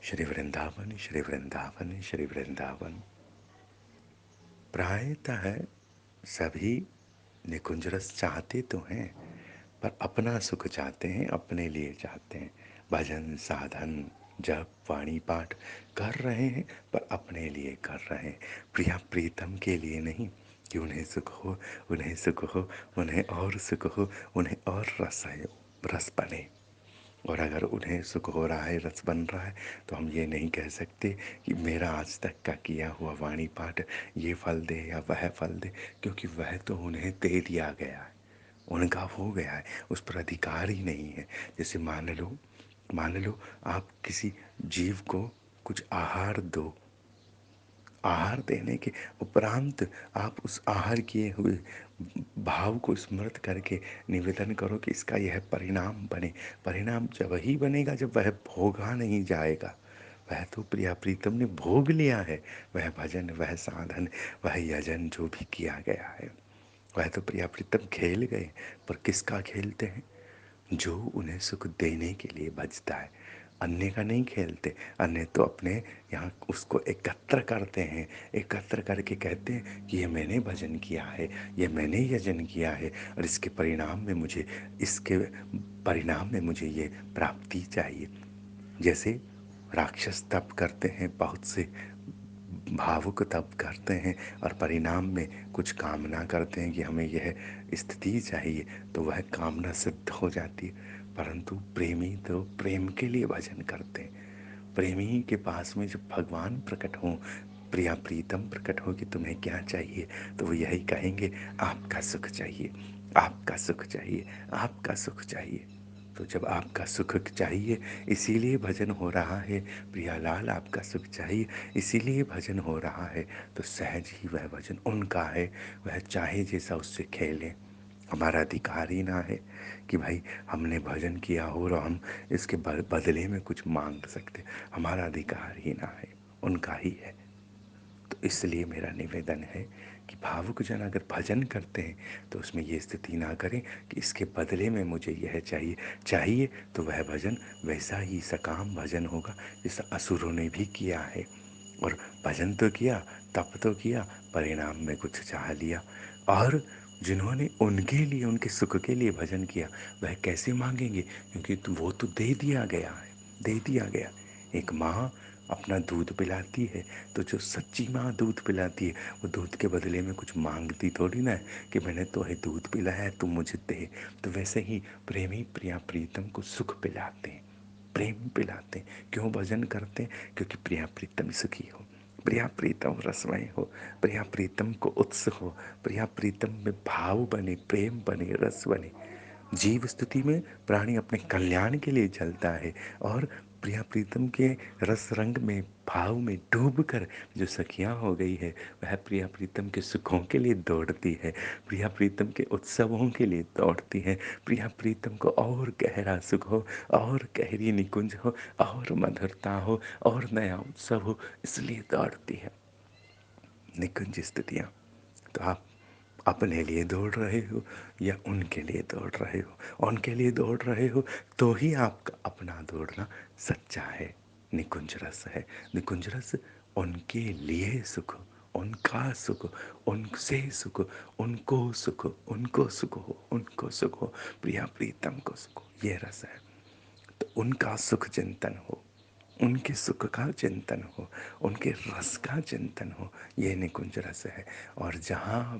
श्री वृंदावन श्री वृंदावन श्री वृंदावन। प्रायतः सभी निकुंज रस चाहते तो हैं, पर अपना सुख चाहते हैं, अपने लिए चाहते हैं। भजन साधन जप वाणी पाठ कर रहे हैं, पर अपने लिए कर रहे हैं, प्रिया प्रीतम के लिए नहीं कि उन्हें सुख हो, उन्हें सुख हो, उन्हें और सुख हो, उन्हें और रस बने। और अगर उन्हें सुख हो रहा है, रस बन रहा है, तो हम ये नहीं कह सकते कि मेरा आज तक का किया हुआ वाणी पाठ ये फल दे या वह फल दे, क्योंकि वह तो उन्हें दे दिया गया है, उनका हो गया है, उस पर अधिकार ही नहीं है। जैसे मान लो आप किसी जीव को कुछ आहार दो, आहार देने के उपरांत आप उस आहार किए हुए भाव को स्मृत करके निवेदन करो कि इसका यह परिणाम बने। परिणाम जब ही बनेगा जब वह भोगा नहीं जाएगा। वह तो प्रिया प्रीतम ने भोग लिया है, वह भजन, वह साधन, वह यजन जो भी किया गया है, वह तो प्रिया प्रीतम खेल गए। पर किसका खेलते हैं? जो उन्हें सुख देने के लिए बचता है। अन्य का नहीं खेलते। अन्य तो अपने यहाँ उसको एकत्र करते हैं, एकत्र करके कहते हैं कि ये मैंने भजन किया है, ये मैंने यजन किया है, और इसके परिणाम में मुझे ये प्राप्ति चाहिए। जैसे राक्षस तप करते हैं, बहुत से भावुक तप करते हैं और परिणाम में कुछ कामना करते हैं कि हमें यह स्थिति चाहिए, तो वह कामना सिद्ध हो जाती है। परंतु प्रेमी तो प्रेम के लिए भजन करते हैं। प्रेमी के पास में जब भगवान प्रकट हों, प्रिया प्रीतम प्रकट हो कि तुम्हें क्या चाहिए, तो वो यही कहेंगे, आपका सुख चाहिए, आपका सुख चाहिए, आपका सुख चाहिए। तो जब आपका सुख चाहिए इसीलिए भजन हो रहा है, प्रियालाल आपका सुख चाहिए इसीलिए भजन हो रहा है, तो सहज ही वह भजन उनका है। वह चाहे जैसा उससे खेलें, हमारा अधिकार ही ना है कि भाई हमने भजन किया हो और हम इसके बदले में कुछ मांग सकते। हमारा अधिकार ही ना है, उनका ही है। तो इसलिए मेरा निवेदन है कि भावुक जन अगर भजन करते हैं तो उसमें ये स्थिति ना करें कि इसके बदले में मुझे यह चाहिए। चाहिए तो वह भजन वैसा ही सकाम भजन होगा जैसा असुरों ने भी किया है। और भजन तो किया, तप तो किया, परिणाम में कुछ चाह लिया। और जिन्होंने उनके लिए, उनके सुख के लिए भजन किया, वह कैसे मांगेंगे? क्योंकि वो तो दे दिया गया है, दे दिया गया। एक माँ अपना दूध पिलाती है, तो जो सच्ची माँ दूध पिलाती है वो दूध के बदले में कुछ मांगती थोड़ी ना है कि मैंने तो है दूध पिलाया है, तुम मुझे दे। तो वैसे ही प्रेमी प्रिया प्रीतम को सुख पिलाते हैं, प्रेम पिलाते हैं। क्यों भजन करते हैं? क्योंकि प्रिया प्रीतम सुखी हो, प्रिया प्रीतम रसमय हो, प्रिया प्रीतम को उत्स हो, प्रिया प्रीतम में भाव बने, प्रेम बने, रस बने। जीव स्तुति में प्राणी अपने कल्याण के लिए चलता है, और प्रिया प्रीतम के रस रंग में, भाव में डूब कर जो सखियाँ हो गई है, वह प्रिया प्रीतम के सुखों के लिए दौड़ती है, प्रिया प्रीतम के उत्सवों के लिए दौड़ती है। प्रिया प्रीतम को और गहरा सुख हो, और गहरी निकुंज हो, और मधुरता हो, और नया उत्सव हो, इसलिए दौड़ती है निकुंज स्तुतियाँ। तो आप अपने लिए दौड़ रहे हो या उनके लिए दौड़ रहे हो? उनके लिए दौड़ रहे हो तो ही आपका अपना दौड़ना सच्चा है, निकुंज रस है। निकुंज रस उनके लिए सुख, उनका सुख, उनसे सुख, उनको सुख, उनको सुख हो, उनको सुख हो, प्रिया प्रीतम को सुख हो, ये रस है। तो उनका सुख चिंतन हो, उनके सुख का चिंतन हो, उनके रस का चिंतन हो, ये निकुंज रस है। और जहाँ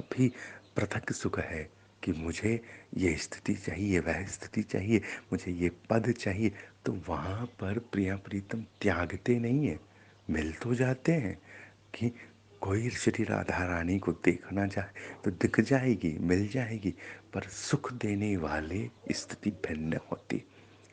भी पृथक सुख है कि मुझे ये स्थिति चाहिए, वह स्थिति चाहिए, मुझे ये पद चाहिए, तो वहाँ पर प्रिया प्रीतम त्यागते नहीं है। मिल तो जाते हैं कि कोई श्री राधा रानी को देखना चाहे तो दिख जाएगी, मिल जाएगी, पर सुख देने वाले स्थिति भिन्न होती,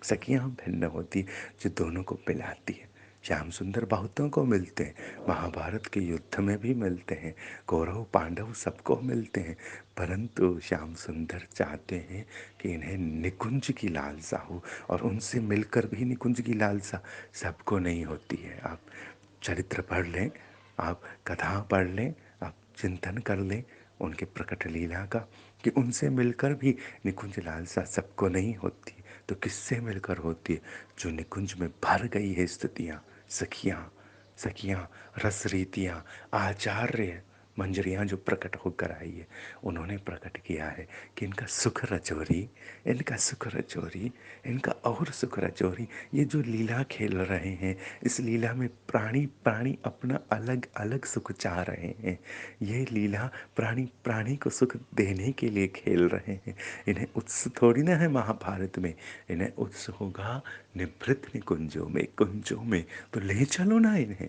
सखियाँ भिन्न होती, जो दोनों को पिलाती है। श्याम सुंदर बहुतों को मिलते हैं, महाभारत के युद्ध में भी मिलते हैं, कौरव पांडव सबको मिलते हैं, परंतु श्याम सुंदर चाहते हैं कि इन्हें निकुंज की लालसा हो, और उनसे मिलकर भी निकुंज की लालसा सबको नहीं होती है। आप चरित्र पढ़ लें, आप कथा पढ़ लें, आप चिंतन कर लें उनके प्रकट लीला का, कि उनसे मिलकर भी निकुंज लालसा सबको नहीं होती। तो किससे मिलकर होती है? जो निकुंज में भर गई है स्तुतियाँ, सखियाँ, सखियाँ, रस रीतियाँ, आचार्य मंजरियाँ जो प्रकट होकर आई है, उन्होंने प्रकट किया है कि इनका सुख रजोरी, इनका सुख रजोरी, इनका और सुख रजोरी। ये जो लीला खेल रहे हैं, इस लीला में प्राणी प्राणी अपना अलग अलग सुख चाह रहे हैं। ये लीला प्राणी प्राणी को सुख देने के लिए खेल रहे हैं। इन्हें उत्स थोड़ी ना है महाभारत में, इन्हें उत्स होगा निभृत निकुंजों में, कुंजों में। तो ले चलो ना इन्हें,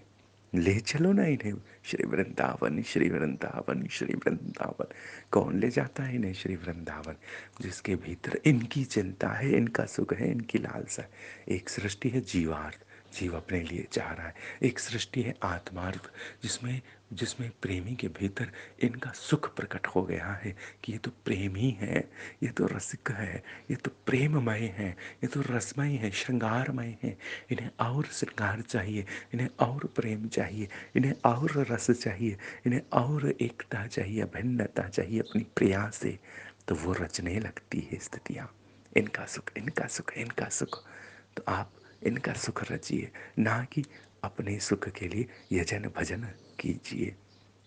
ले चलो ना इन्हें श्री वृंदावन, श्री वृंदावन, श्री वृंदावन। कौन ले जाता है इन्हें श्री वृंदावन? जिसके भीतर इनकी चिंता है, इनका सुख है, इनकी लालसा है। एक सृष्टि है जीवार्थ, जीव अपने लिए चाह रहा है। एक सृष्टि है आत्मार्थ, जिसमें जिसमें प्रेमी के भीतर इनका सुख प्रकट हो गया है कि ये तो प्रेमी है, ये तो रसिक है, ये तो प्रेममय है, ये तो रसमय है, श्रृंगारमय है। इन्हें और श्रृंगार चाहिए, इन्हें और प्रेम चाहिए, इन्हें और रस चाहिए, इन्हें और एकता चाहिए, भिन्नता चाहिए अपनी प्रिया से। तो वो रचने लगती है स्थितियाँ, इनका सुख, इनका सुख, इनका सुख। तो आप इनका सुख रचिए, ना कि अपने सुख के लिए यजन भजन कीजिए।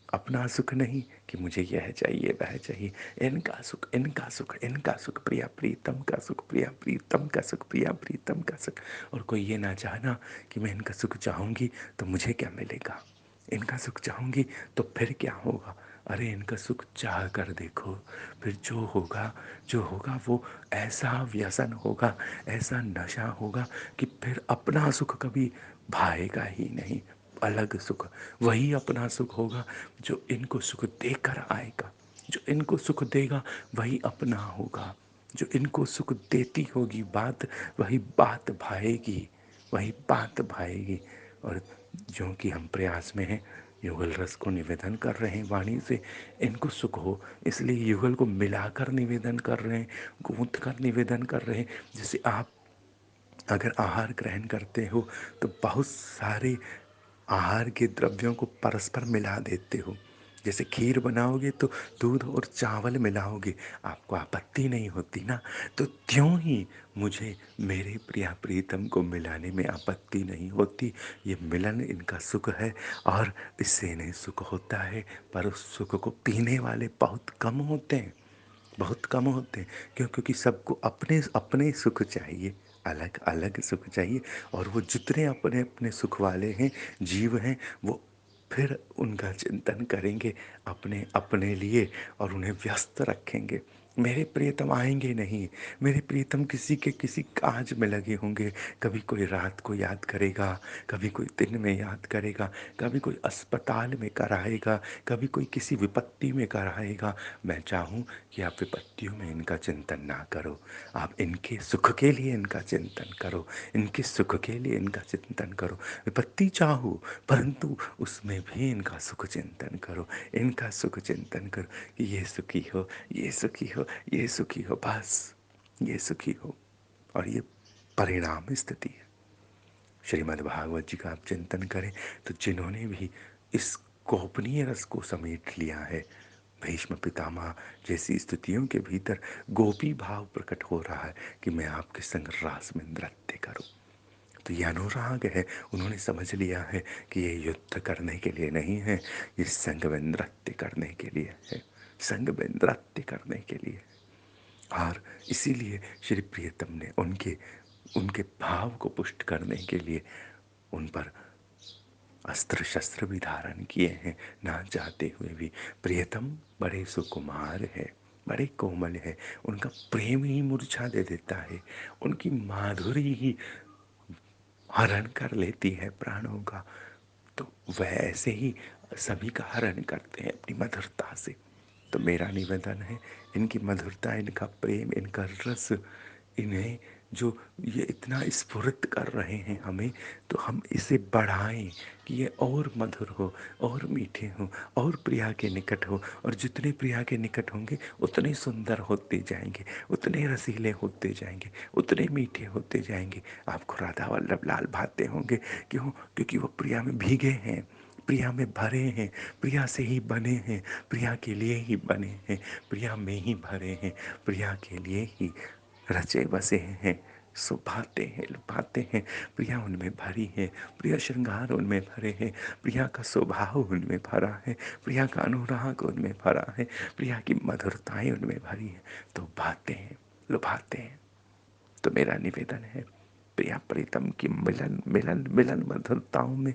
अपना सुख नहीं कि मुझे यह चाहिए वह चाहिए, इनका सुख, इनका सुख, इनका सुख, प्रिया प्रीतम का सुख, प्रिया प्रीतम का सुख, प्रिया प्रीतम का सुख। और कोई ये ना चाहना कि मैं इनका सुख चाहूँगी तो मुझे क्या मिलेगा, इनका सुख चाहूँगी तो फिर क्या होगा। अरे इनका सुख चाह कर देखो, फिर जो होगा, जो होगा वो ऐसा व्यसन होगा, ऐसा नशा होगा कि फिर अपना सुख कभी भाएगा ही नहीं। अलग सुख, वही अपना सुख होगा जो इनको सुख देकर आएगा। जो इनको सुख देगा वही अपना होगा। जो इनको सुख देती होगी बात, वही बात भाएगी, वही बात भाएगी। और जो कि हम प्रयास में हैं, युगल रस को निवेदन कर रहे हैं वाणी से, इनको सुख हो इसलिए युगल को मिलाकर निवेदन कर रहे हैं, गूंथ कर निवेदन कर रहे हैं। जैसे आप अगर आहार ग्रहण करते हो तो बहुत सारे आहार के द्रव्यों को परस्पर मिला देते हो। जैसे खीर बनाओगे तो दूध और चावल मिलाओगे, आपको आपत्ति नहीं होती ना। तो त्यों ही मुझे मेरे प्रिया प्रीतम को मिलाने में आपत्ति नहीं होती। ये मिलन इनका सुख है और इससे इन्हें सुख होता है। पर उस सुख को पीने वाले बहुत कम होते हैं, बहुत कम होते हैं। क्यों? क्योंकि सबको अपने अपने सुख चाहिए, अलग अलग सुख चाहिए। और वो जितने अपने अपने सुख वाले हैं, जीव हैं, वो फिर उनका चिंतन करेंगे अपने अपने लिए और उन्हें व्यस्त रखेंगे। मेरे प्रियतम आएंगे नहीं, मेरे प्रियतम किसी के किसी काज में लगे होंगे। कभी कोई रात को याद करेगा, कभी कोई दिन में याद करेगा, कभी कोई अस्पताल में कराएगा, कभी कोई किसी विपत्ति में कराएगा। मैं चाहूँ कि आप विपत्तियों में इनका चिंतन ना करो, आप इनके सुख के लिए इनका चिंतन करो, इनके सुख के लिए इनका चिंतन करो। विपत्ति चाहो परंतु उसमें भी इनका सुख चिंतन करो, इनका सुख चिंतन करो कि ये सुखी हो, ये सुखी हो, ये सुखी हो, बस ये सुखी हो। और ये परिणाम स्थिति है। श्रीमद् भागवत जी का आप चिंतन करें तो जिन्होंने भी इस गोपनीय रस को समेट लिया है, भीष्म पितामह जैसी स्थितियों के भीतर गोपी भाव प्रकट हो रहा है कि मैं आपके संग रास में नृत्य करूं। तो ये अनुराग है, उन्होंने समझ लिया है कि ये युद्ध करने के लिए नहीं है, ये संग में नृत्य करने के लिए है, संग में नृत्य करने के लिए। और इसीलिए श्री प्रियतम ने उनके उनके भाव को पुष्ट करने के लिए उन पर अस्त्र शस्त्र भी धारण किए हैं, ना चाहते हुए भी। प्रियतम बड़े सुकुमार है, बड़े कोमल है, उनका प्रेम ही मूर्छा दे देता है, उनकी माधुरी ही हरण कर लेती है प्राणों का। तो वह ऐसे ही सभी का हरण करते हैं अपनी मधुरता से। तो मेरा निवेदन है, इनकी मधुरता, इनका प्रेम, इनका रस, इन्हें जो ये इतना स्फुरित कर रहे हैं हमें, तो हम इसे बढ़ाएं कि ये और मधुर हो, और मीठे हो, और प्रिया के निकट हो। और जितने प्रिया के निकट होंगे उतने सुंदर होते जाएंगे, उतने रसीले होते जाएंगे, उतने मीठे होते जाएंगे। आपको राधा वल्लभ लाल भाते होंगे। क्यों? क्योंकि वो प्रिया में भीगे हैं, प्रिया में भरे हैं, प्रिया से ही बने हैं, प्रिया के लिए ही बने हैं, प्रिया में ही भरे हैं, प्रिया के लिए ही रचे बसे हैं। सुभाते हैं, लुभाते हैं। प्रिया उनमें भरी है, प्रिया श्रृंगार उनमें भरे हैं, प्रिया का स्वभाव उनमें भरा है, प्रिया का अनुराग उनमें भरा है, प्रिया की मधुरताएं उनमें भरी है। तो भाते हैं, लुभाते हैं। तो मेरा निवेदन है, प्रिया प्रीतम की मिलन मिलन मिलन मधुरताओं में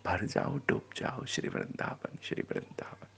भर जाओ, डूब जाओ। श्री वृंदावन, श्री वृंदावन।